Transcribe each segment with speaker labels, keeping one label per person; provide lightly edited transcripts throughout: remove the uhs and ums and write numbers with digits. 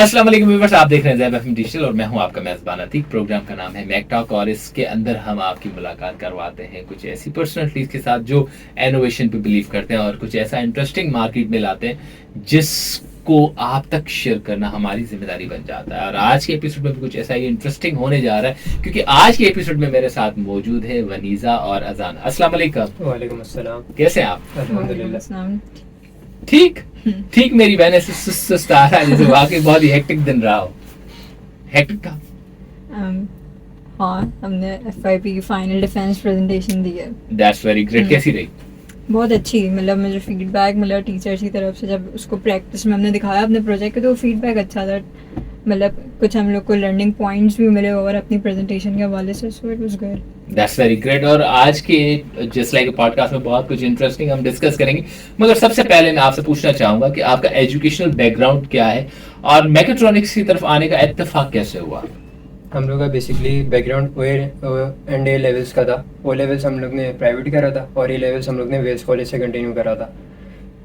Speaker 1: अस्सलाम वालेकुम व्यूअर्स, आप देख रहे हैं ज़ैब एफएम डिजिटल और मैं हूं आपका मेज़बान अतीक। प्रोग्राम का नाम है मैक टॉक और इसके अंदर हम आपकी मुलाकात करवाते हैं कुछ ऐसी पर्सनालिटीज़ के साथ जो इनोवेशन पे बिलीव करते हैं और कुछ ऐसा इंटरेस्टिंग मार्केट में लाते हैं जिसको आप तक शेयर करना हमारी जिम्मेदारी बन जाता है। और आज के एपिसोड में भी कुछ ऐसा ही इंटरेस्टिंग होने जा रहा है, क्योंकि आज के एपिसोड में मेरे साथ मौजूद है वनीज़ा और अजान। अस्सलाम वालेकुम।
Speaker 2: वालेकुम अस्सलाम।
Speaker 1: कैसे हैं आप?
Speaker 2: अल्हम्दुलिल्लाह।
Speaker 1: ठीक ठीक। मेरी बहन ऐसे सुस्त आ रहा है जैसे वाकई बहुत ही हेक्टिक दिन रहा हो। हेक्टिक था?
Speaker 3: हाँ, हमने एफआईपी की फाइनल डिफेंस प्रेजेंटेशन दी है।
Speaker 1: That's very great. कैसी रही?
Speaker 3: बहुत अच्छी, मतलब मुझे फीडबैक मिला टीचर्स की तरफ से। जब उसको प्रैक्टिस में हमने दिखाया अपने प्रोजेक्ट के, तो फीडबैक अच्छा था। मतलब कुछ हम लोग को लर्निंग पॉइंट्स भी मिले और अपनी प्रेजेंटेशन के हवाले से, so it was good.
Speaker 1: That's very great. और आज के जस्ट लाइक पॉडकास्ट में बहुत कुछ इंटरेस्टिंग हम डिस्कस करेंगे, मगर सबसे पहले मैं आपसे पूछना चाहूंगा कि आपका एजुकेशनल बैकग्राउंड क्या है और मैकेट्रॉनिक्स की तरफ आने का इत्तेफाक कैसे हुआ?
Speaker 2: हम लोग का basically background O and A levels का था। ओ लेवल्स हम लोग ने प्राइवेट करा था और ए लेवल्स हम लोग ने वेल्स कॉलेज से कंटिन्यू करा था।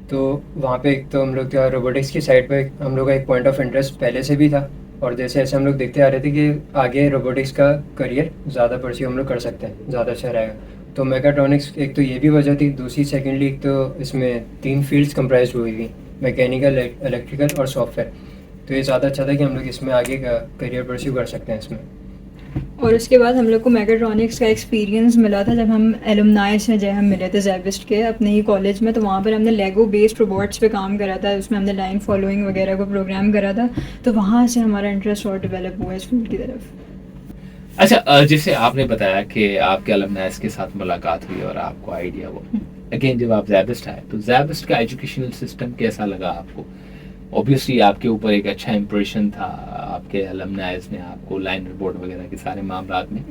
Speaker 2: तो वहाँ पे एक तो हम लोग का रोबोटिक्स की साइड पे हम लोग का एक पॉइंट ऑफ इंटरेस्ट पहले से भी था, और जैसे ऐसे हम लोग देखते आ रहे थे कि आगे रोबोटिक्स का करियर ज़्यादा परस्यू हम लोग कर सकते हैं, ज़्यादा अच्छा रहेगा। तो मैकेट्रॉनिक्स एक तो ये भी वजह थी, दूसरी सेकेंडली एक तो इसमें 3 फील्ड्स कंप्राइज हुई थी, मैकेनिकल, इलेक्ट्रिकल और सॉफ्टवेयर। तो ये ज़्यादा अच्छा था कि हम लोग इसमें आगे का करियर परस्यू कर सकते हैं इसमें।
Speaker 3: और उसके बाद हम लोग को मैकेट्रॉनिक्स का एक्सपीरियंस मिला था जब हम एलुमनाई से जो हम मिले थे ज़ैबिस्ट के अपने ही कॉलेज में। तो वहाँ पर हमने लेगो बेस्ड रोबोट्स पे काम करा था, उसमें हमने लाइन फॉलोइंग वगैरह को प्रोग्राम करा था। तो वहाँ से हमारा इंटरेस्ट और डेवलप हुआ इस फील्ड की तरफ।
Speaker 1: अच्छा, जैसे आपने बताया कि आपके अलमनाइज के साथ मुलाकात हुई और आपको आइडिया हुआ, अगेन जब आप ज़ैबिस्ट आए तो ज़ैबिस्ट का एजुकेशनल सिस्टम कैसा लगा आपको? ऑब्वियसली आपके ऊपर एक अच्छा इंप्रेशन था, आपके अलमनाइज ने आपको लाइन रिपोर्ट वगैरह के सारे मामलात में।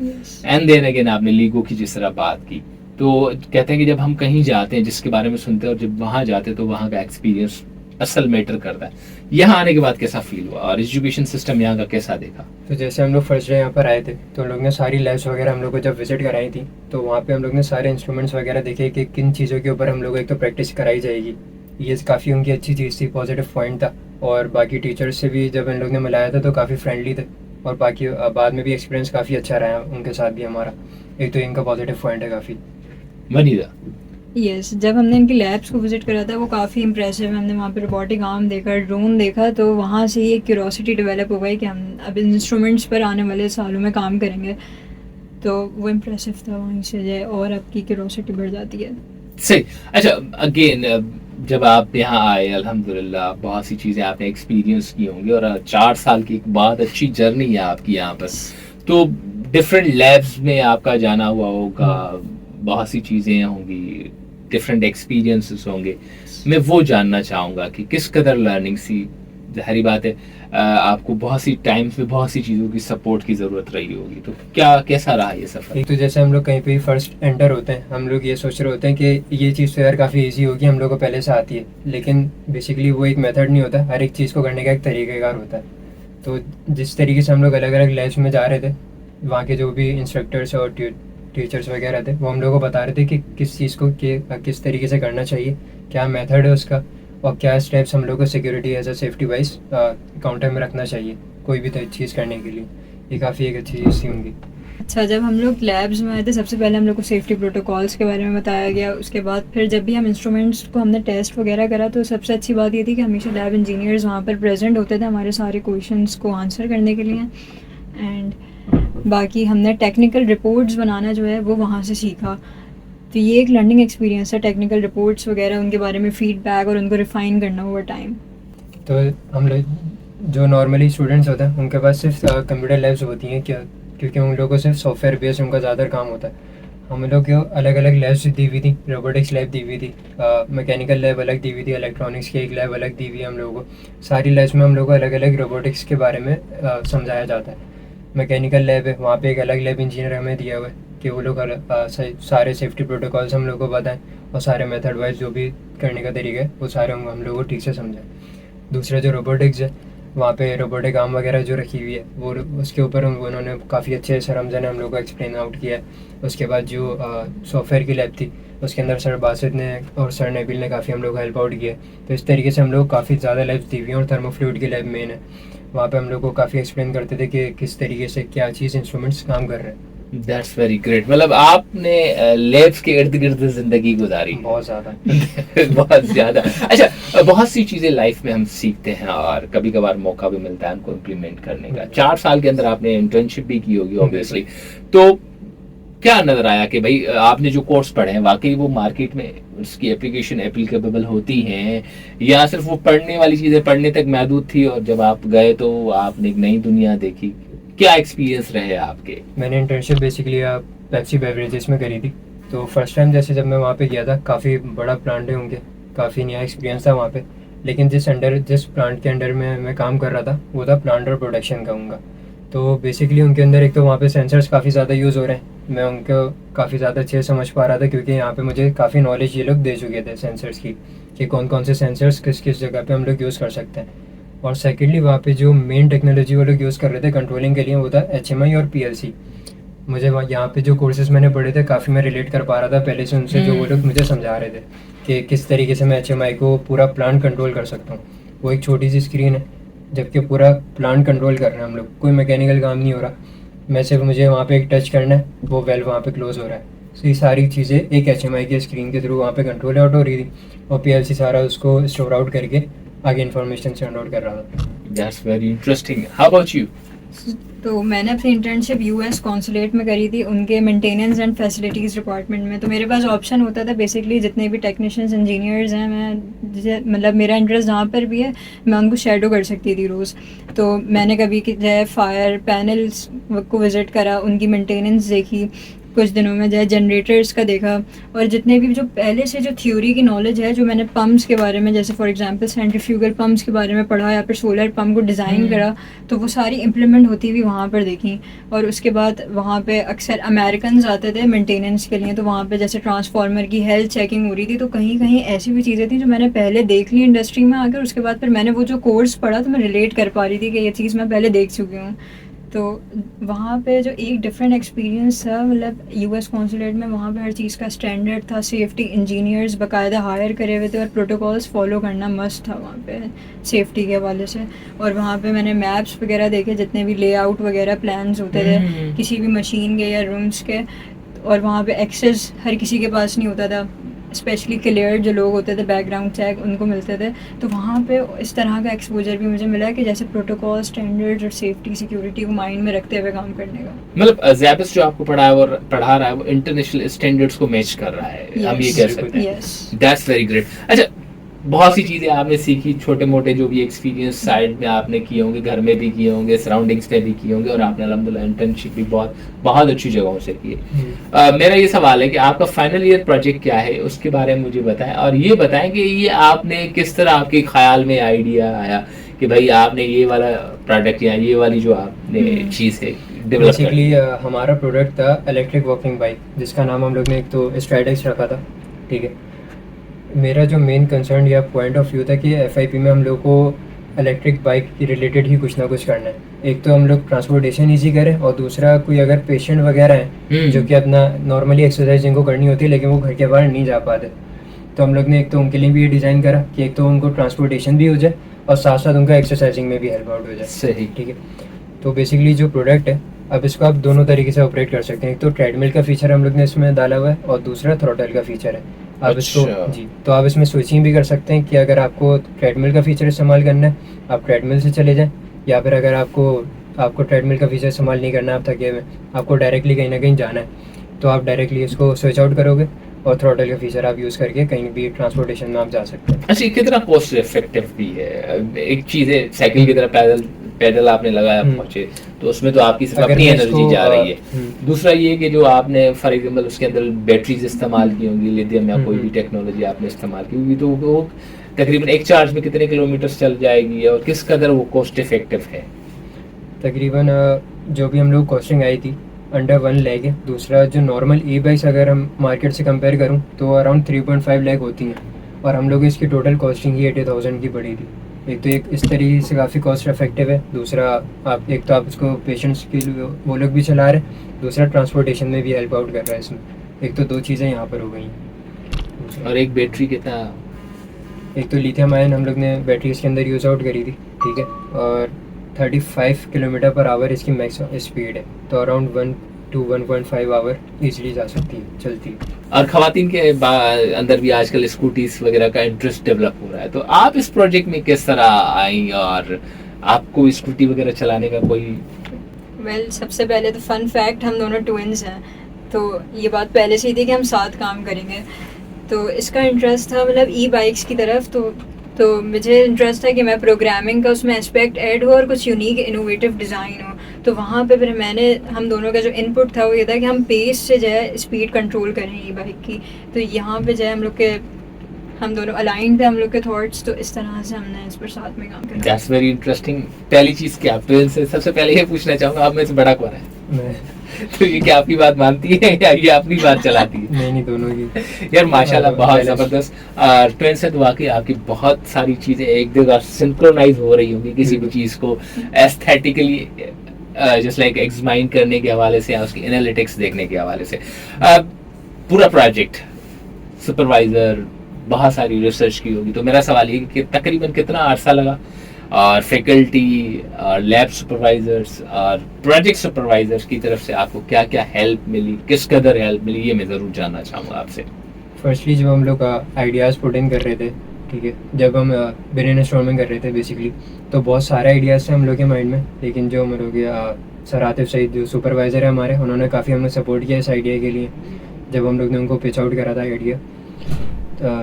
Speaker 1: एंड देन अगेन आपने लीगो की जिस तरह बात की, तो कहते हैं कि जब हम कहीं जाते हैं जिसके बारे में सुनते हैं और जब वहाँ जाते हैं तो वहाँ का एक्सपीरियंस असल मैटर करता है। यहाँ आने के बाद कैसा फील हुआ और एजुकेशन सिस्टम यहाँ का कैसा देखा?
Speaker 2: तो जैसे हम लोग फर्स्ट डे यहाँ पर आए थे तो हम लोग ने सारी लैब्स वगैरह हम लोग को जब विजिट कराई थी, तो वहाँ पे हम लोग ने सारे इंस्ट्रूमेंट्स वगैरह देखे कि किन चीज़ों के ऊपर हम लोग एक तो प्रैक्टिस कराई जाएगी। ये काफ़ी उनकी अच्छी चीज़ थी, पॉजिटिव पॉइंट था। और बाकी टीचर्स से भी जब इन लोग ने मिलाया था तो काफ़ी फ्रेंडली थे, और बाकी बाद में भी एक्सपीरियंस काफ़ी अच्छा रहा उनके साथ भी हमारा। एक तो इनका पॉजिटिव पॉइंट है काफ़ी।
Speaker 1: वनीज़ा?
Speaker 3: यस, जब हमने इनकी लैब्स को विजिट करा था वो काफ़ी इंप्रेसिव है। हमने वहाँ पे रोबोटिक आर्म देखा, ड्रोन देखा, तो वहाँ से ही एक क्यूरोसिटी डेवलप हो गई कि हम अब इन इंस्ट्रूमेंट्स पर आने वाले सालों में काम करेंगे। तो वो इम्प्रेसिव था, वहीं से जो है और आपकी क्यूरोसिटी बढ़ जाती है।
Speaker 1: सही। अच्छा, अगेन जब आप यहाँ आए अल्हम्दुलिल्लाह बहुत सी चीज़ें आपने एक्सपीरियंस की होंगी और 4 साल की एक बाद अच्छी जर्नी है आपकी यहाँ पर। तो डिफरेंट लैब्स में आपका जाना हुआ होगा, बहुत सी चीज़ें होंगी, डिफरेंट एक्सपीरियंसेस होंगे। मैं वो जानना चाहूँगा कि किस कदर लर्निंग सी, ज़ाहिर बात है आपको बहुत सी टाइम्स में बहुत सी चीज़ों की सपोर्ट की ज़रूरत रही होगी, तो क्या कैसा रहा ये सफ़र?
Speaker 2: एक तो जैसे हम लोग कहीं पे फर्स्ट एंटर होते हैं, हम लोग ये सोच रहे होते हैं कि ये चीज़ तो यार काफ़ी इजी होगी, हम लोग को पहले से आती है, लेकिन बेसिकली वो एक मेथड नहीं होता, हर एक चीज़ को करने का एक तरीक़ेकार होता है। तो जिस तरीके से हम लोग अलग अलग लैब्स में जा रहे थे, वहाँ के जो भी इंस्ट्रक्टर्स और टीचर्स वगैरह थे वो हम लोग को बता रहे थे कि किस चीज़ को किस तरीके से करना चाहिए, क्या मेथड है उसका, और क्या स्टेप्स हम लोग को security as a safety wise counter में रखना चाहिए कोई भी चीज़ करने के लिए। ये काफ़ी एक अच्छी चीज़ थी उनकी।
Speaker 3: अच्छा, जब हम लोग लैब्स में आए थे सबसे पहले हम लोग को सेफ्टी प्रोटोकॉल्स के बारे में बताया गया। उसके बाद फिर जब भी हम इंस्ट्रूमेंट्स को हमने टेस्ट वगैरह करा, तो सबसे अच्छी बात ये थी कि हमेशा लैब इंजीनियर्स वहाँ पर प्रेजेंट होते थे हमारे सारे क्वेश्चंस को आंसर करने के लिए। एंड बाकी हमने टेक्निकल रिपोर्ट्स बनाना जो है वो वहाँ से सीखा। तो ये एक लर्निंग एक्सपीरियंस है, टेक्निकल रिपोर्ट्स वगैरह उनके बारे में फीडबैक और उनको रिफ़ाइन करना ओवर टाइम।
Speaker 2: तो हम लोग जो नॉर्मली स्टूडेंट्स होते हैं उनके पास सिर्फ कंप्यूटर लैब्स होती हैं क्या, क्योंकि उन लोगों को सिर्फ सॉफ्टवेयर बेस्ड उनका ज़्यादा काम होता है। हम लोग को अलग अलग लैब्स दी हुई थी, रोबोटिक्स लैब दी हुई थी, मैकेनिकल लैब अलग दी हुई थी, इलेक्ट्रॉनिक्स की एक लैब अलग दी हुई है हम लोगों को। सारी लैब्स में हम लोग को अलग अलग रोबोटिक्स के बारे में समझाया जाता है। मैकेनिकल लैब है, वहाँ पे एक अलग लैब इंजीनियर हमें दिया हुआ है कि वो लोग सारे सेफ्टी प्रोटोकॉल्स हम लोग को बताएं और सारे मेथड वाइज जो भी करने का तरीका है वो सारे हम लोग को ठीक से समझाएं। दूसरा जो रोबोटिक्स है, वहाँ पे रोबोटिक आर्म वगैरह जो रखी हुई है वो उसके ऊपर उन्होंने काफ़ी अच्छे सर हमजा ने हम लोग को एक्सप्लेन आउट किया है। उसके बाद जो सॉफ्टवेयर की लैब थी उसके अंदर सर बासित ने और सर नबील ने काफ़ी हम लोग को हेल्प आउट किया। तो इस तरीके से हम लोग काफ़ी ज़्यादा लैब्स दी हुई हैं और थर्मोफ्लूइड की लैब मेन है। वहाँ पे हम लोग को काफ़ी एक्सप्लेन करते थे कि किस तरीके से क्या चीज़ इंस्ट्रूमेंट्स काम कर रहे हैं।
Speaker 1: That's very great. मतलब आपने लैब्स के इर्द गिर्द जिंदगी गुजारी है।
Speaker 2: बहुत ज़्यादा।
Speaker 1: बहुत ज्यादा। अच्छा, बहुत सी चीजें लाइफ में हम सीखते हैं और कभी कभार मौका भी मिलता है उनको इम्प्लीमेंट करने का। 4 साल के अंदर आपने इंटर्नशिप भी की होगी ऑब्वियसली, तो क्या नजर आया कि भाई आपने जो कोर्स पढ़े हैं वाकई वो मार्केट में उसकी एप्लीकेशन एप्लीकेबल होती हैं, या सिर्फ वो पढ़ने वाली चीजें पढ़ने तक महदूद थी और जब आप गए तो आपने एक नई दुनिया देखी? क्या एक्सपीरियंस रहे आपके?
Speaker 2: मैंने इंटर्नशिप बेसिकली पेप्सी बेवरेजेस में करी थी। तो फर्स्ट टाइम जैसे जब मैं वहाँ पे गया था, काफ़ी बड़ा प्लांट है उनके, काफ़ी नया एक्सपीरियंस था वहाँ पे। लेकिन जिस प्लांट के अंडर में मैं काम कर रहा था वो था प्लांट और प्रोडक्शन का उनका। तो बेसिकली उनके अंदर एक तो वहाँ पे सेंसर्स काफ़ी ज़्यादा यूज़ हो रहे हैं, मैं उनको काफ़ी ज़्यादा अच्छे से समझ पा रहा था क्योंकि यहाँ पे मुझे काफ़ी नॉलेज ये लोग दे चुके थे सेंसर्स की, कि कौन कौन से सेंसर्स किस किस जगह पे हम लोग यूज़ कर सकते हैं। और सेकेंडली वहाँ पे जो मेन टेक्नोलॉजी वो लोग यूज़ कर रहे थे कंट्रोलिंग के लिए वो था HMI और PLC। मुझे यहाँ पे जो कोर्सेज मैंने पढ़े थे काफ़ी मैं रिलेट कर पा रहा था पहले से उनसे, जो वो लोग मुझे समझा रहे थे कि किस तरीके से मैं HMI को पूरा प्लांट कंट्रोल कर सकता हूँ। वो एक छोटी सी स्क्रीन है जबकि पूरा प्लांट कंट्रोल कर रहे हैं हम लोग, कोई मैकेनिकल काम नहीं हो रहा, मैं सिर्फ मुझे वहाँ पे एक टच करना है, वो वेल्व वहाँ पे क्लोज हो रहा है। तो ये सारी चीज़ें एक HMI की स्क्रीन के थ्रू वहाँ पे कंट्रोल आउट हो रही थी और PLC सारा उसको स्टोर आउट करके आगे इन्फॉर्मेशन सेंड आउट कर रहा था।
Speaker 1: That's very interesting. How about you?
Speaker 3: तो मैंने अपनी इंटर्नशिप US कॉन्सुलेट में करी थी, उनके मेंटेनेंस एंड फैसिलिटीज़ डिपार्टमेंट में। तो मेरे पास ऑप्शन होता था बेसिकली जितने भी टेक्नीशियंस इंजीनियर्स हैं, मैं मतलब मेरा इंटरेस्ट जहाँ पर भी है मैं उनको शेडो कर सकती थी रोज़। तो मैंने कभी जो है फायर पैनल्स को विज़िट करा, उनकी मेंटेनेंस देखी, कुछ दिनों में जो है जनरेटर्स का देखा, और जितने भी जो पहले से जो थ्योरी की नॉलेज है जो मैंने पम्प्स के बारे में, जैसे फॉर एग्जांपल सेंट्रीफ्यूगल पम्प्स के बारे में पढ़ा या फिर सोलर पम्प को डिज़ाइन करा, तो वो सारी इम्प्लीमेंट होती हुई वहाँ पर देखी। और उसके बाद वहाँ पे अक्सर अमेरिकन आते थे मेंटेनेंस के लिए, तो वहाँ पे जैसे ट्रांसफार्मर की हेल्थ चेकिंग हो रही थी, तो कहीं कहीं ऐसी भी चीज़ें थी जो मैंने पहले देख ली इंडस्ट्री में आकर। उसके बाद फिर मैंने वो जो कोर्स पढ़ा तो मैं रिलेट कर पा रही थी कि ये चीज़ मैं पहले देख चुकी हूँ। तो वहाँ पे जो एक डिफरेंट एक्सपीरियंस था, मतलब US कॉन्सुलेट में वहाँ पे हर चीज़ का स्टैंडर्ड था, सेफ्टी इंजीनियर्स बाकायदा हायर करे हुए थे और प्रोटोकॉल्स फॉलो करना मस्ट था वहाँ पे सेफ्टी के हवाले से। और वहाँ पे मैंने मैप्स वगैरह देखे, जितने भी लेआउट वगैरह प्लान्स होते थे किसी भी मशीन के या रूम्स के, और वहाँ पे एक्सेस हर किसी के पास नहीं होता था, स्पेशली क्लियर जो लोग होते थे बैकग्राउंड चेक उनको मिलते थे। तो वहाँ पे इस तरह का एक्सपोजर भी मुझे मिला कि जैसे प्रोटोकॉल स्टैंडर्ड्स और सेफ्टी सिक्योरिटी को माइंड में रखते हुए काम करने का।
Speaker 1: मतलब ज़ैबिस्ट जो आपको पढ़ा रहा है वो इंटरनेशनल स्टैंडर्ड्स को मैच कर रहा है, हम ये कह सकते हैं। That's very great. अच्छा, बहुत सी चीज़ें आपने सीखी, छोटे मोटे जो भी एक्सपीरियंस साइड में आपने किए होंगे, घर में भी किए होंगे, सराउंडिंग्स में भी किए होंगे, और आपने अल्हम्दुलिल्लाह इंटर्नशिप भी बहुत बहुत अच्छी जगहों से की है। मेरा ये सवाल है कि आपका फाइनल ईयर प्रोजेक्ट क्या है, उसके बारे में मुझे बताएं, और ये बताएं कि ये आपने किस तरह आपके ख्याल में आइडिया आया कि भाई आपने ये वाला प्रोडक्ट या ये वाली जो आपने चीज़ है डेवलप
Speaker 2: बेसिकली हमारा प्रोडक्ट था इलेक्ट्रिक वॉकिंग बाइक, जिसका नाम हम लोग ने एक तो स्ट्राइडेक्स रखा था। ठीक है, मेरा जो मेन कंसर्न या पॉइंट ऑफ व्यू था कि FIP में हम लोग को इलेक्ट्रिक बाइक के रिलेटेड ही कुछ ना कुछ करना है। एक तो हम लोग ट्रांसपोर्टेशन ईजी करें, और दूसरा कोई अगर पेशेंट वगैरह हैं जो कि अपना नॉर्मली एक्सरसाइज जिनको करनी होती है लेकिन वो घर के बाहर नहीं जा पाते, तो हम लोग ने एक तो उनके लिए भी ये डिज़ाइन करा कि एक तो उनको ट्रांसपोर्टेशन भी हो जाए और साथ साथ उनका एक्सरसाइजिंग में भी हेल्प आउट हो जाए।
Speaker 1: सही,
Speaker 2: ठीक है। तो बेसिकली जो प्रोडक्ट है, अब इसको आप दोनों तरीके से ऑपरेट कर सकते हैं। एक तो ट्रेडमिल का फीचर हम लोग ने इसमें डाला हुआ है और दूसरा थ्रॉटल का फीचर है। आप इसको जी, तो आप इसमें स्विचिंग भी कर सकते हैं कि अगर आपको ट्रेडमिल का फीचर इस्तेमाल करना है आप ट्रेडमिल से चले जाएं, या फिर अगर आपको ट्रेडमिल का फीचर इस्तेमाल नहीं करना है, आप थके हुए, आपको डायरेक्टली कहीं ना कहीं जाना है, तो आप डायरेक्टली इसको स्विच आउट करोगे और थ्रॉटल का फीचर आप यूज़ करके कहीं भी ट्रांसपोर्टेशन में आप जा सकते हैं।
Speaker 1: अच्छा, कितना कॉस्ट इफेक्टिव भी है? एक चीज़ है साइकिल की तरह पैदल आपने लगाया पहुंचे, तो उसमें तो आपकी सिर्फ अपनी एनर्जी जा रही है। दूसरा ये कि जो आपने फॉर एग्जांपल उसके अंदर बैटरीज इस्तेमाल की होंगी, लिथियम या कोई भी टेक्नोलॉजी आपने इस्तेमाल की होगी, तो वो तकरीबन एक चार्ज में कितने किलोमीटर चल जाएगी और किस कदर वो कॉस्ट इफेक्टिव है?
Speaker 2: तकरीबन जो भी हम लोग कॉस्टिंग आई थी अंडर 1 लाख है। दूसरा जो नॉर्मल ई-बाइक्स अगर हम मार्केट से कंपेयर करूं तो अराउंड 3.5 लाख होती हैं, और हम लोग इसकी टोटल कॉस्टिंग ही 80,000 की पड़ी थी। एक तो एक इस तरीके से काफ़ी कॉस्ट इफेक्टिव है, दूसरा आप एक तो आप इसको पेशेंट्स के लिए वो लोग भी चला रहे हैं, दूसरा ट्रांसपोर्टेशन में भी हेल्प आउट कर रहा है इसमें। एक तो 2 चीज़ें यहाँ पर हो गई।
Speaker 1: और एक बैटरी कितना?
Speaker 2: एक तो लिथियम आयन हम लोग ने बैटरी इसके अंदर यूज़ आउट करी थी, ठीक है, और 35 किलोमीटर पर आवर इसकी मैक्स स्पीड है, तो अराउंड 1 to 1.5 आवर ईजिली जा सकती है, चलती है।
Speaker 1: और खवातीन के अंदर भी आजकल स्कूटीज वगैरह का इंटरेस्ट डेवलप हो रहा है, तो आप इस प्रोजेक्ट में किस तरह आई और आपको स्कूटी वगैरह चलाने का कोई?
Speaker 3: सबसे पहले तो फन फैक्ट, हम दोनों ट्विन्स हैं, तो ये बात पहले से ही थी कि हम साथ काम करेंगे। तो इसका इंटरेस्ट था मतलब ई बाइक्स की तरफ, तो मुझे इंटरेस्ट था कि मैं प्रोग्रामिंग का उसमें एस्पेक्ट ऐड हो और कुछ यूनिक इनोवेटिव डिज़ाइन हो। तो वहाँ पे फिर हम दोनों का जो इनपुट था वो ये था कि हम पेस से जो है स्पीड कंट्रोल करें ई बाइक की। तो यहाँ पे जो है हम दोनों अलाइन थे, हम लोग के थॉट्स, तो इस तरह से हमने इस पर साथ में काम किया।
Speaker 1: That's very interesting. पहली चीज़ कि आप ट्विन से, सबसे पहले ये पूछना चाहूँगा, आप में से बड़ा कौन है?
Speaker 2: मैं।
Speaker 1: तो ये क्या आपकी बात मानती है या ये अपनी बात चलाती है?
Speaker 2: नहीं, दोनों की।
Speaker 1: यार माशाल्लाह बहुत ज़बरदस्त। ट्विन से तो वाकई आपकी बहुत सारी चीज़ें एक जगह सिंक्रोनाइज हो रही होंगी किसी भी चीज़ को एस्थेटिकली जस्ट लाइक एग्जामाइन करने के हवाले से या उसकी एनालिटिक्स देखने के हवाले से। पूरा प्रोजेक्ट सुपरवाइजर, बहुत सारी रिसर्च की होगी, तो मेरा सवाल ये कि तकरीबन कितना अरसा लगा, और फैकल्टी और लैब सुपरवाइजर्स और प्रोजेक्ट सुपरवाइजर्स की तरफ से आपको क्या क्या हेल्प मिली, किस कदर हेल्प मिली, ये मैं ज़रूर जानना चाहूँगा आपसे।
Speaker 2: फर्स्टली जब हम लोग आइडियाज़ पुट इन कर रहे थे, ठीक है, जब हम ब्रेन स्टॉर्मिंग कर रहे थे बेसिकली, तो बहुत सारे आइडियाज़ थे हम लोग के माइंड में, लेकिन जो हम लोग सर आतिफ सईद जो सुपरवाइज़र है हमारे, उन्होंने काफ़ी हमें सपोर्ट किया इस आइडिया के लिए जब हम लोग ने उनको पिच आउट करा था आइडिया।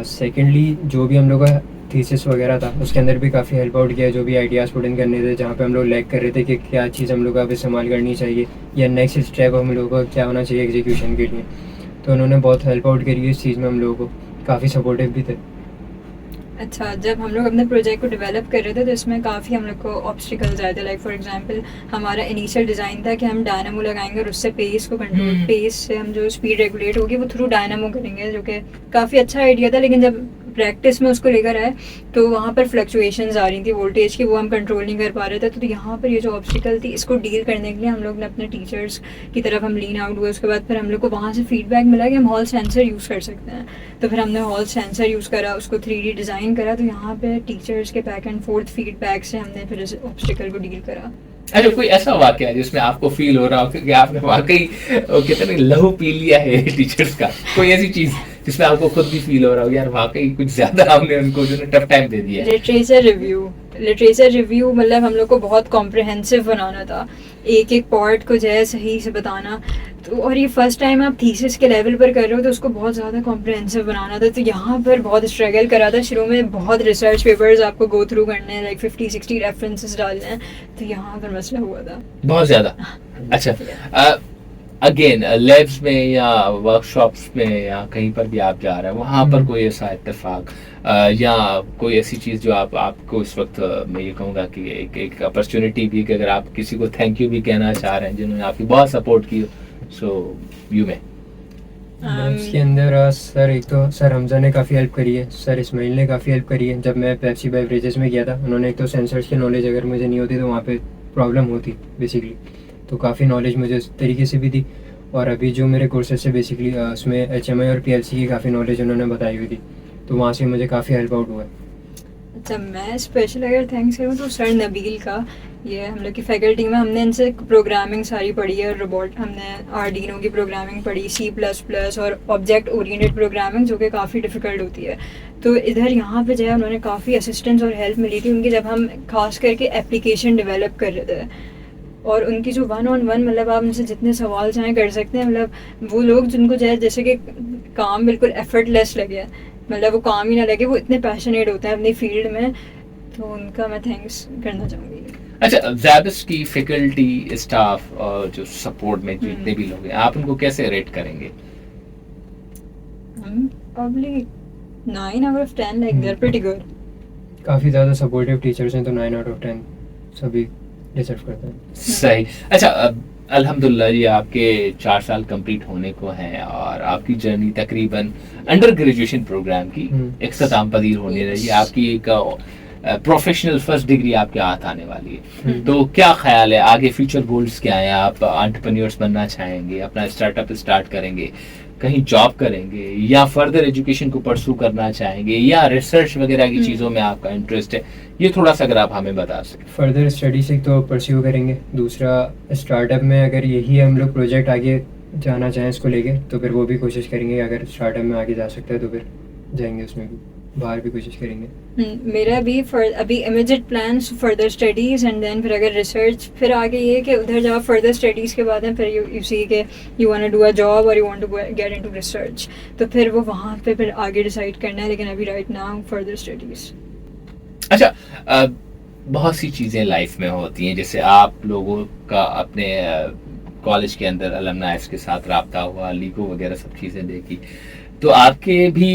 Speaker 2: सेकेंडली जो भी हम लोग का थीसिस वगैरह था उसके अंदर भी काफ़ी हेल्प आउट किया, जो भी आइडियाज़ पुट इन करने थे, जहाँ पे हम लोग लैग कर रहे थे कि क्या चीज़ हम लोग को अब इस्तेमाल करनी चाहिए या नेक्स्ट स्टेप हम लोगों को क्या होना चाहिए एग्जीक्यूशन के लिए। तो उन्होंने बहुत हेल्प आउट करी इस चीज़ में, हम लोगों को काफ़ी सपोर्टिव भी थे।
Speaker 3: अच्छा, जब हम लोग अपने प्रोजेक्ट को डेवलप कर रहे थे तो इसमें काफ़ी हम लोग को ऑब्स्टिकल्स आए थे। लाइक फॉर एग्जांपल हमारा इनिशियल डिज़ाइन था कि हम डायनामो लगाएंगे और उससे पेस को कंट्रोल, पेस से हम जो स्पीड रेगुलेट होगी वो थ्रू डायनामो करेंगे, जो कि काफ़ी अच्छा आइडिया था। लेकिन जब प्रैक्टिस में उसको लेकर आए तो वहाँ पर फ्लक्चुएशंस आ रही थी वोल्टेज की, वो हम कंट्रोल नहीं कर पा रहे थे। तो यहाँ पर ये जो ऑब्स्टिकल थी, इसको डील करने के लिए हम लोग ने अपने टीचर्स की तरफ हम लीन आउट हुए। उसके बाद फिर हम लोग को वहाँ से फीडबैक मिला कि हम हॉल सेंसर यूज़ कर सकते हैं। तो फिर हमने हॉल सेंसर यूज़ करा, उसको 3D डिज़ाइन करा। तो यहाँ पे टीचर्स के बैक एंड फोर्थ फीडबैक से हमने फिर इस ऑब्स्टिकल को डील करा।
Speaker 1: अच्छा, कोई ऐसा वाकया है जिसमें आपको फील हो रहा हो कि आपने वाकई कहते हैं लहू पी लिया है टीचर्स का, कोई ऐसी चीज जिसमें आपको खुद भी फील हो रहा हो यार वाकई कुछ ज्यादा हमने उनको जो टफ टाइम दे दिया है?
Speaker 3: लिटरेचर रिव्यू मतलब हम लोग को बहुत कॉम्प्रिहेंसिव बनाना था, एक एक पार्ट को जो है सही से बताना। तो और ये फर्स्ट टाइम आप थीसिस के लेवल पर कर रहे हो तो उसको बहुत ज़्यादा कॉम्प्रिहेंसिव बनाना था। तो यहाँ पर बहुत स्ट्रगल करा था शुरू में, बहुत रिसर्च पेपर्स आपको गो थ्रू करने हैं, लाइक 50-60 रेफरेंसेस डालने हैं। तो यहाँ पर मसला हुआ था बहुत
Speaker 1: ज़्यादा। अच्छा, अगेन लैब्स में या वर्कशॉप्स में या कहीं पर भी आप जा रहे हैं, वहाँ पर कोई ऐसा इत्तेफाक या कोई ऐसी चीज़ जो आपको इस वक्त मैं ये कहूँगा कि एक अपॉर्चुनिटी भी, कि अगर आप किसी को थैंक यू भी कहना चाह रहे हैं जिन्होंने आपकी बहुत सपोर्ट की, सो यू में
Speaker 2: इसके अंदर सर, एक तो सर हमजा ने काफ़ी हेल्प करी है, सर इस्माइल ने काफ़ी हेल्प करी है। जब मैं पेप्सी बेवरेजेस में गया था, उन्होंने एक तो सेंसर्स की नॉलेज अगर मुझे नहीं होती तो वहाँ पे प्रॉब्लम होती बेसिकली, तो काफ़ी नॉलेज मुझे उस तरीके से भी दी। और अभी जो मेरे कोर्सेज से बेसिकली उसमें HMI और PLC की काफ़ी नॉलेज उन्होंने बताई हुई थी, तो वहाँ से मुझे काफ़ी हेल्प आउट हुआ है।
Speaker 3: अच्छा, मैं स्पेशल अगर थैंक्स करूँ तो सर नबील का, ये हम लोग की फैकल्टी में हमने इनसे प्रोग्रामिंग सारी पढ़ी है, रोबोट हमने आर्डिनो की प्रोग्रामिंग पढ़ी, C++ और ऑब्जेक्ट ओरिएंटेड प्रोग्रामिंग, जो कि काफ़ी डिफ़िकल्ट होती है। तो इधर यहाँ पे जो है उन्होंने काफ़ी असिस्टेंस और हेल्प मिली थी उनकी, जब हम खास करके एप्लीकेशन डेवलप कर रहे थे। और उनकी जो 1-on-1 मतलब आप उनसे जितने सवाल चाहें कर सकते हैं, मतलब वो लोग जिनको जैसे कि काम बिल्कुल एफर्टलेस लगे, मतलब वो काम ही ना लगे, वो इतने पैशनेट होते हैं अपनी फील्ड में, तो उनका मैं थैंक्स करना चाहूँगी।
Speaker 1: अच्छा, ज़ैबिस्ट की फैकल्टी, स्टाफ और जो सपोर्ट में जितने भी लोग हैं, आप उनको कैसे रेट करेंगे?
Speaker 3: Probably 9 out of 10, like they're pretty good.
Speaker 2: काफ़ी ज़्यादा सपोर्टिव टीचर्स हैं, तो 9 out of 10 सभी डिजर्व करते हैं।
Speaker 1: सही। अच्छा, अल्हम्दुलिल्लाह ये आपके 4 साल कंप्लीट होने को हैं और आपकी जर्नी तकरीबन अंडर ग्रेजुएशन प्रोग्राम की इख्तिताम पजीर होने रही है। आपकी एक प्रोफेशनल फर्स्ट डिग्री आपके हाथ आने वाली है।
Speaker 2: हम्म।
Speaker 1: तो क्या ख्याल है आगे फ्यूचर गोल्स क्या हैं? आप एंटरप्रेन्योर्स बनना चाहेंगे, अपना स्टार्टअप स्टार्ट करेंगे, कहीं जॉब करेंगे, या फर्दर एजुकेशन को परसू करना चाहेंगे, या रिसर्च वगैरह की चीज़ों में आपका इंटरेस्ट है? ये थोड़ा सा अगर आप हमें बता सकें।
Speaker 2: फर्दर स्टडी से तो परस्यू करेंगे। दूसरा स्टार्टअप में अगर यही हम लोग प्रोजेक्ट आगे जाना चाहें इसको लेके, तो फिर वो भी कोशिश करेंगे। अगर स्टार्टअप में आगे जा सकता है तो फिर जाएंगे उसमें भी, बाहर भी कोशिश करेंगे।
Speaker 3: मेरा भी अभी immediate plans further studies and then फिर अगर रिसर्च, फिर आगे ये कि उधर जब फर्दर स्टडीज़ के बाद है फिर यू सी के you want to do a job और you want to get into research, तो फिर वो वहाँ पे फिर आगे डिसाइड करना है। लेकिन अभी राइट नाउ फर्दर स्टडीज़।
Speaker 1: अच्छा, बहुत सी चीज़ें लाइफ में होती हैं, जैसे आप लोगों का अपने कॉलेज के अंदर अलमनाइज के साथ रब्ता हुआ, लीगो वगैरह सब चीज़ें देखी, तो आपके भी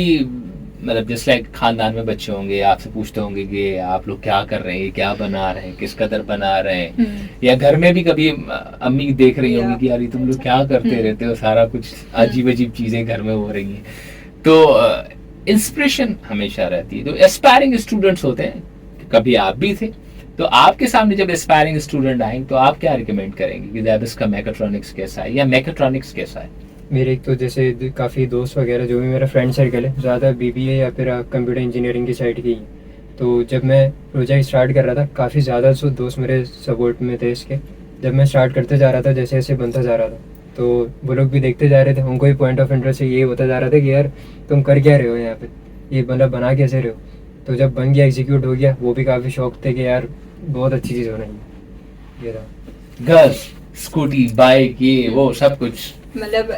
Speaker 1: मतलब जिस लाइक खानदान में बच्चे होंगे, आपसे पूछते होंगे कि आप लोग क्या कर रहे हैं, क्या बना रहे हैं, किस कदर बना रहे हैं, या घर में भी कभी अम्मी देख रही होंगी कि यार तुम लोग क्या करते रहते हो, सारा कुछ अजीब अजीब चीज़ें घर में हो रही हैं। तो इंस्पिरेशन हमेशा रहती है। तो एस्पायरिंग स्टूडेंट्स होते हैं, कभी आप भी थे, तो आपके सामने जब एस्पायरिंग स्टूडेंट आए तो आप क्या रिकमेंड करेंगे कि ज़ैबिस का मैकेट्रॉनिक्स कैसा है या मैकेट्रॉनिक्स कैसा है?
Speaker 2: मेरे एक तो जैसे काफ़ी दोस्त वगैरह जो भी मेरा फ्रेंड सर्कल है ज़्यादा बीबीए या फिर कंप्यूटर इंजीनियरिंग की साइड की ही। तो जब मैं प्रोजेक्ट स्टार्ट कर रहा था काफ़ी ज़्यादा दोस्त मेरे सपोर्ट में थे इसके। जब मैं स्टार्ट करते जा रहा था जैसे जैसे बनता जा रहा था, तो वो लोग भी देखते जा रहे थे। उनको भी पॉइंट ऑफ इंटरेस्ट ये होता जा रहा था कि यार तुम कर क्या रहे हो यहाँ पे, ये मतलब बना कैसे रहे हो। तो जब बन गया, एग्जीक्यूट हो गया, वो भी काफ़ी शौक थे कि यार बहुत अच्छी चीज़ होना है। ये था
Speaker 1: घर, स्कूटी, बाइक, ये वो सब कुछ।
Speaker 3: मतलब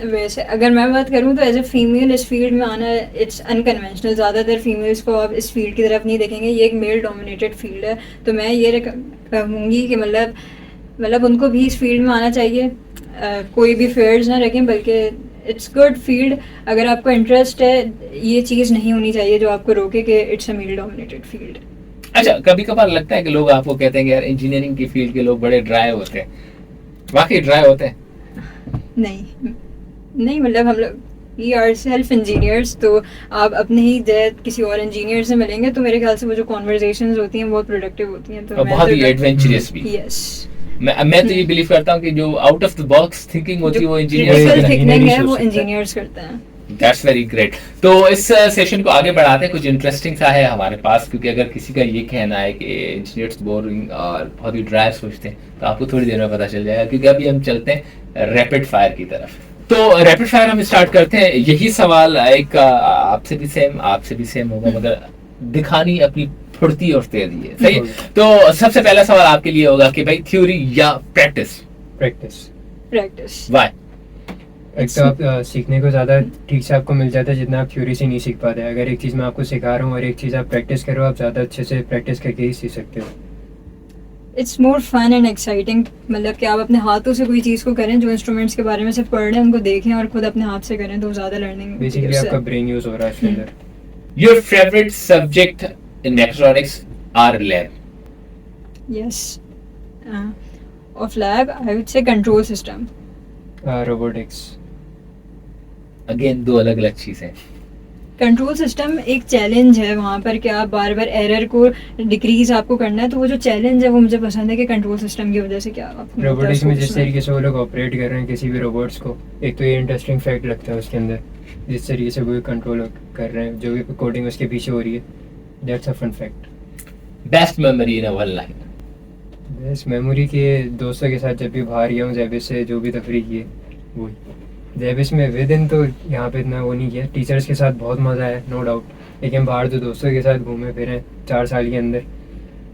Speaker 3: वैसे अगर मैं बात करूँ तो एज ए फीमेल इस फील्ड में आना इट्स अनकन्वेंशनल। ज़्यादातर फीमेल्स को आप इस फील्ड की तरफ नहीं देखेंगे, ये एक मेल डोमिनेटेड फील्ड है। तो मैं ये कहूँगी कि मतलब उनको भी इस फील्ड में आना चाहिए। कोई भी फेयर्स ना रखें, बल्कि इट्स गुड फील्ड। अगर आपको इंटरेस्ट है, ये चीज़ नहीं होनी चाहिए जो आपको रोके कि it's a male dominated field.
Speaker 1: अच्छा, कभी कभार लगता है कि लोग आपको कहते हैं कि यार इंजीनियरिंग की फील्ड के लोग बड़े ड्राई होते हैं, वाकई ड्राई होते हैं?
Speaker 3: नहीं, मतलब हम लोग वी आर सेल्फ इंजीनियर्स, तो आप अपने ही किसी और इंजीनियर से मिलेंगे तो मेरे ख्याल से वो जो कॉन्वर्जेशंस होती हैं बहुत प्रोडक्टिव होती हैं। तो
Speaker 1: और बहुत ही एडवेंचरस भी।
Speaker 3: यस,
Speaker 1: मैं तो ये बिलीव करता हूँ कि जो out of the box thinking होती है वो
Speaker 3: क्रिटिकल
Speaker 1: इंजीनियर
Speaker 3: थिंकिंग है वो इंजीनियर्स करते हैं।
Speaker 1: That's very great. तो इस सेशन को आगे बढ़ाते हैं, कुछ इंटरेस्टिंग सा है हमारे पास, क्योंकि अगर किसी का ये कहना है कि इंजीनियर्स बोरिंग और बहुत ही ड्राई सोचते हैं तो आपको थोड़ी देर में पता चल जाएगा, क्योंकि अभी हम चलते हैं रैपिड फायर की तरफ। तो रैपिड फायर हम स्टार्ट करते हैं। यही सवाल एक आपसे भी सेम होगा, मगर दिखानी अपनी फुर्ती और तेजी है, सही है? तो सबसे पहला सवाल आपके लिए होगा कि भाई थ्योरी या प्रैक्टिस?
Speaker 3: प्रैक्टिस।
Speaker 1: व्हाई?
Speaker 2: एक तो आप सीखने को ज़्यादा ठीक से आपको मिल जाता है जितना आप थ्योरी से नहीं सीख पाते। अगर एक चीज़ मैं आपको सिखा रहा हूँ और एक चीज़ आप प्रैक्टिस करो, आप ज़्यादा अच्छे से प्रैक्टिस करके ही सीख सकते हो।
Speaker 3: It's more fun and exciting. मतलब कि आप अपने हाथों से कोई चीज़ को करें, जो इंस्ट्रूमेंट्स के बारे में सिर्फ पढ़ रहे हैं उनको देखें और खुद अपने हाथ से करें, तो ज़्यादा लर्निंग
Speaker 2: बेसिकली आपका ब्रेन यूज़ हो रहा है इसके अंदर।
Speaker 1: Your favourite subject in mechatronics are lab?
Speaker 3: Yes, of lab I would say control system,
Speaker 2: robotics.
Speaker 1: Again दो अलग अलग चीजें।
Speaker 3: कंट्रोल सिस्टम एक चैलेंज है वहाँ पर कि आप बार बार एरर को डिक्रीज आपको करना है, तो वो जो चैलेंज है वो मुझे पसंद है कि कंट्रोल सिस्टम की वजह से क्या आप
Speaker 2: रोबोटिक्स में जिस तरीके से वो लोग ऑपरेट कर रहे हैं किसी भी रोबोट्स को, एक तो ये इंटरेस्टिंग फैक्ट लगता है उसके अंदर, जिस तरीके से वो कंट्रोल कर रहे हैं, जो भी कोडिंग उसके पीछे हो रही है, that's a fun fact.
Speaker 1: Best memory in one line?
Speaker 2: Best memory के दोस्तों के साथ जब भी बाहर गया हूँ ज़ैबिस से, जो भी तफरीह की है वही। ज़ैबिस में विद इन तो यहाँ पे इतना वो नहीं किया, टीचर्स के साथ बहुत मज़ा आया नो डाउट, लेकिन बाहर जो दोस्तों के साथ घूमे फिरे 4 साल के अंदर,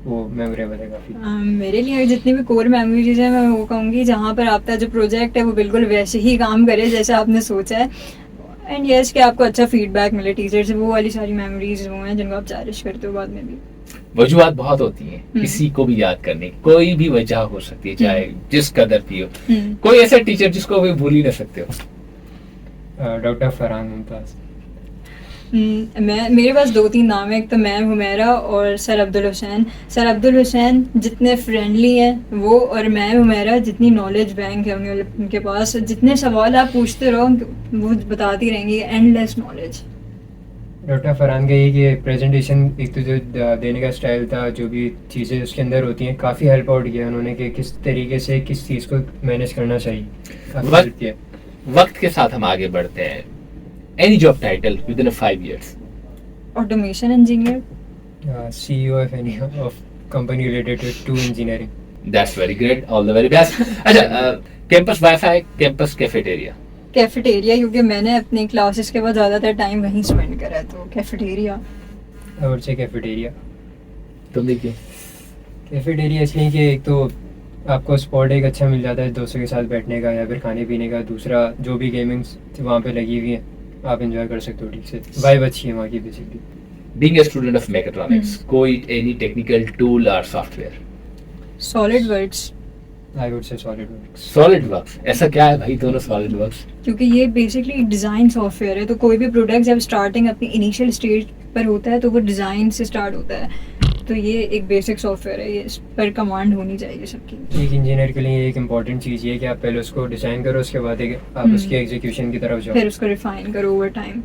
Speaker 2: वो मेमोरेबल है काफ़ी।
Speaker 3: मेरे लिए जितनी भी कोर मेमोरीज है मैं वो कहूँगी जहाँ पर आपका जो प्रोजेक्ट है वो बिल्कुल वैसे ही काम करे जैसे आपने सोचा है, एंड यस कि आपको अच्छा फीडबैक मिले टीचर से, वो वाली सारी मेमोरीज वो हैं जिनको आप चेरिश करते हो बाद में भी।
Speaker 1: वजूहात बहुत होती हैं किसी को भी याद करने की, कोई भी वजह हो सकती है चाहे जिस कदर भी हो। कोई ऐसा टीचर जिसको भी भूल ही ना सकते हो?
Speaker 2: डॉक्टर फरहान मुमताज़।
Speaker 3: मेरे पास 2-3 नाम है, एक तो मैम हुमैरा और सर अब्दुल हुसैन। सर अब्दुल हुसैन जितने फ्रेंडली हैं वो, और मैम हुमैरा जितनी नॉलेज बैंक है उनके पास, जितने सवाल आप पूछते रहो वो बताती रहेंगी, एंडलेस नॉलेज।
Speaker 2: डॉक्टर फरहान का ये कि प्रेजेंटेशन एक तो जो देने का स्टाइल था, जो भी चीज़ें उसके अंदर होती हैं, काफ़ी हेल्प आउट किया उन्होंने कि किस तरीके से किस चीज़ को मैनेज करना चाहिए, काफ़ी
Speaker 1: वक्त-
Speaker 2: हेल्प किया।
Speaker 1: वक्त के साथ हम आगे बढ़ते हैं. Any job title within 5 years.
Speaker 3: Automation engineer,
Speaker 2: CEO of any of company related to engineering.
Speaker 1: That's very great. All the very best. अच्छा, campus wifi, campus cafeteria.
Speaker 3: Cafeteria, क्योंकि मैंने अपनी क्लासेस के बाद ज़्यादातर टाइम वहीं स्पेंड करा है, तो कैफेटेरिया।
Speaker 2: और से कैफेटेरिया।
Speaker 1: तुमने क्यों?
Speaker 2: कैफेटेरिया इसलिए कि एक तो आपको स्पॉट एक अच्छा मिल जाता है दोस्तों के साथ बैठने का या फिर खाने पीने का, दूसरा जो भी गेमिंग्स वहाँ पे लगी हुई है आप एंजॉय कर सकते हो ठीक से, वाइब अच्छी है वहाँ की basically.
Speaker 1: Being a student of mechatronics, कोई any technical tool or software?
Speaker 3: Solid words,
Speaker 2: I would say SolidWorks.
Speaker 1: SolidWorks. ऐसा क्या है भाई दोनों SolidWorks?
Speaker 3: क्योंकि ये बेसिकली डिज़ाइन सॉफ्टवेयर है, तो कोई भी प्रोडक्ट जब स्टार्टिंग अपनी इनिशियल स्टेज पर होता है तो वो डिज़ाइन से स्टार्ट होता है, तो ये एक बेसिक सॉफ्टवेयर है, ये इस पर कमांड होनी चाहिए सबकी।
Speaker 2: एक इंजीनियर के लिए एक इम्पॉर्टेंट चीज़ ये है कि आप पहले उसको डिज़ाइन करो, उसके बाद आप उसकी एग्जीक्यूशन की तरफ जाओ।
Speaker 3: फिर उसको रिफाइन करो ओवर टाइम।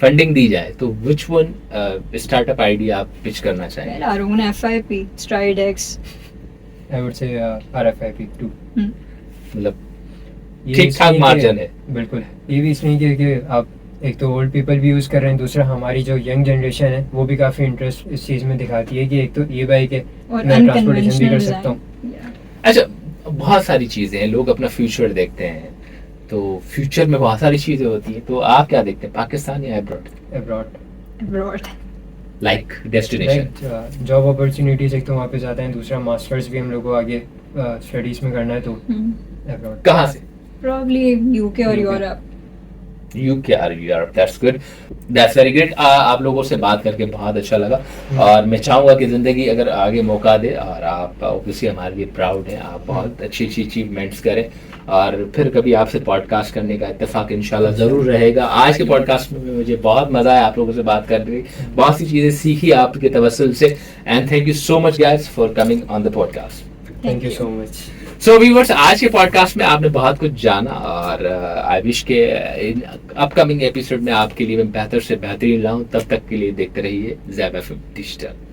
Speaker 1: फंडिंग दी जाए तो which one स्टार्टअप आइडिया आप पिच करना चाहेंगे?
Speaker 3: Well, our own FIP, StrideX.
Speaker 2: I would say RFIP 2।
Speaker 1: मतलब
Speaker 2: ये
Speaker 1: ठीक-ठाक
Speaker 2: इसलिए कि-
Speaker 1: मार्जिन है।
Speaker 2: बिल्कुल, ये भी इसलिए कि आप एक तो ओल्ड पीपल भी यूज़ कर रहे हैं, दूसरा हमारी जो यंग जनरेशन है वो भी काफ़ी इंटरेस्ट इस चीज़ में दिखाती है कि एक तो ई बाइक है,
Speaker 3: और
Speaker 2: मैं ट्रांसपोर्टेशन भी
Speaker 3: अनकन्वेंशनल
Speaker 2: कर सकता हूँ।
Speaker 3: डिज़ाइन।
Speaker 1: अच्छा, बहुत सारी चीजें हैं, लोग अपना फ्यूचर देखते हैं, तो फ्यूचर में बहुत सारी चीजें होती हैं, तो आप क्या देखते हैं, पाकिस्तान या abroad?
Speaker 2: Abroad
Speaker 1: like destination.
Speaker 2: Job opportunities एक तो वहाँ पे ज़्यादा हैं, दूसरा मास्टर्स भी हम लोग को आगे स्टडीज़ में करना है तो अब्रॉड।
Speaker 1: कहाँ से?
Speaker 3: Probably UK और
Speaker 2: UK.
Speaker 3: यूरोप।
Speaker 1: UK और Europe. That's good, that's very great. आप लोगों से बात करके बहुत अच्छा लगा और मैं चाहूँगा कि ज़िंदगी अगर आगे मौका दे और आप ऑब्वियसली हमारे लिए प्राउड हैं, आप बहुत अच्छी अच्छी अचीवमेंट्स करें और फिर कभी आपसे पॉडकास्ट करने का इत्तेफाक इंशाल्लाह ज़रूर रहेगा. आज के पॉडकास्ट में मुझे बहुत मज़ा आया आप लोगों से बात करके, बहुत सी चीज़ें सीखी आपके तवस्सुल से. And thank you so much guys for coming on the podcast.
Speaker 2: Thank you so much.
Speaker 1: So viewers, आज के पॉडकास्ट में आपने बहुत कुछ जाना और आई विश के इन अपकमिंग एपिसोड में आपके लिए मैं बेहतर से बेहतरीन लाऊं. तब तक के लिए देखते रहिए ज़ैब FM डिजिटल.